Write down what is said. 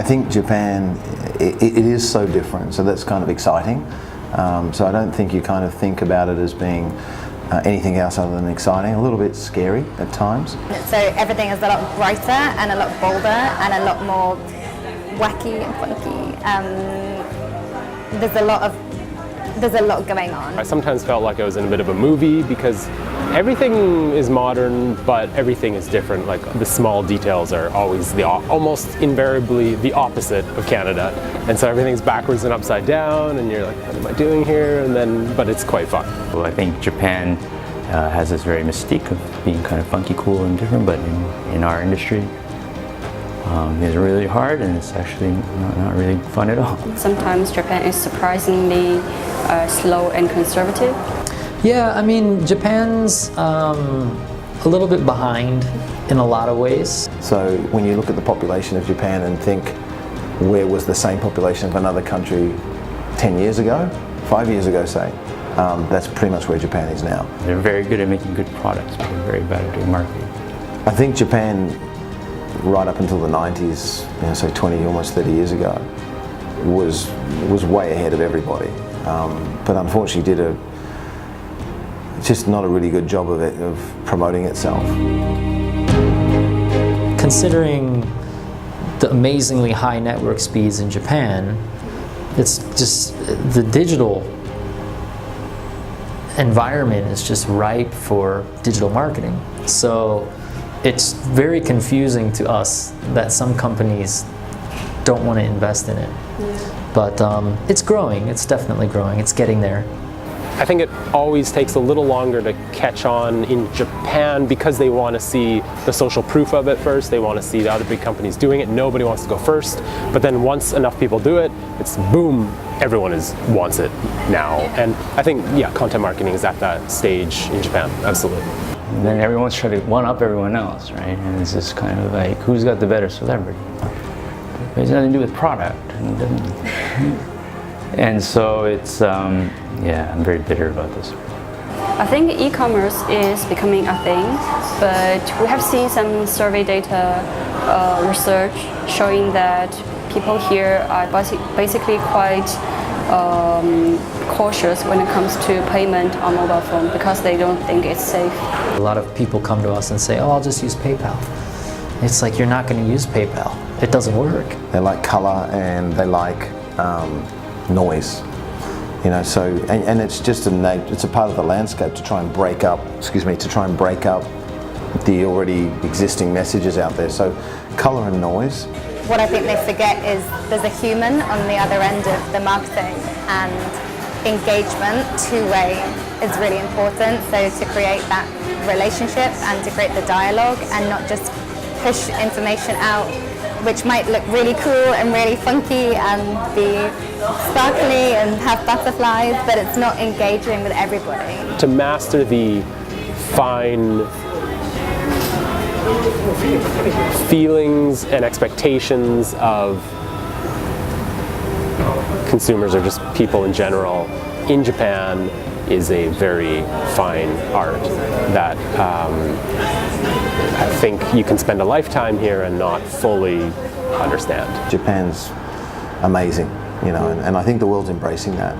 I think Japan, it is so different, so that's kind of exciting. So I don't think you kind of think about it as being anything else other than exciting, a little bit scary at times. So everything is a lot brighter and a lot bolder and a lot more wacky and funky. There's a lot going on. I sometimes felt like I was in a bit of a movie because everything is modern, but everything is different. Like the small details are always almost invariably the opposite of Canada, and so everything's backwards and upside down, and you're like, what am I doing here? But it's quite fun. Well, I think Japan has this very mystique of being kind of funky, cool, and different, but in our industry, it's really hard, and it's actually not really fun at all. Sometimes Japan is surprisingly slow and conservative. Yeah, I mean, Japan's a little bit behind in a lot of ways. So when you look at the population of Japan and think, where was the same population of another country 10 years ago, 5 years ago, say, that's pretty much where Japan is now. They're very good at making good products, but they're very bad at doing marketing. I think Japan, right up until the 90s, so 20, almost 30 years ago, was way ahead of everybody. But unfortunately did just not a really good job of promoting itself. Considering the amazingly high network speeds in Japan, it's just the digital environment is just ripe for digital marketing. So it's very confusing to us that some companies don't want to invest in it. But it's growing, it's definitely growing, it's getting there. I think it always takes a little longer to catch on in Japan because they want to see the social proof of it first. They want to see the other big companies doing it. Nobody wants to go first. But then once enough people do it, it's boom, everyone wants it now. And I think, yeah, content marketing is at that stage in Japan, absolutely. And then everyone's trying to one-up everyone else, right? And it's just kind of like, who's got the better celebrity? It has nothing to do with product. And so it's, yeah, I'm very bitter about this. I think e-commerce is becoming a thing, but we have seen some survey data research showing that people here are basically quite cautious when it comes to payment on mobile phone because they don't think it's safe. A lot of people come to us and say, oh, I'll just use PayPal. It's like, you're not going to use PayPal. It doesn't work. They like color and they like noise. So and it's just it's a part of the landscape to try and break up the already existing messages out there. So color and noise. What I think they forget is there's a human on the other end of the marketing, and engagement, two-way, is really important. So to create that relationship and to create the dialogue and not just push information out which might look really cool and really funky and be sparkly and have butterflies, but it's not engaging with everybody. To master the fine feelings and expectations of consumers or just people in general in Japan is a very fine art that I think you can spend a lifetime here and not fully understand. Japan's amazing, and I think the world's embracing that.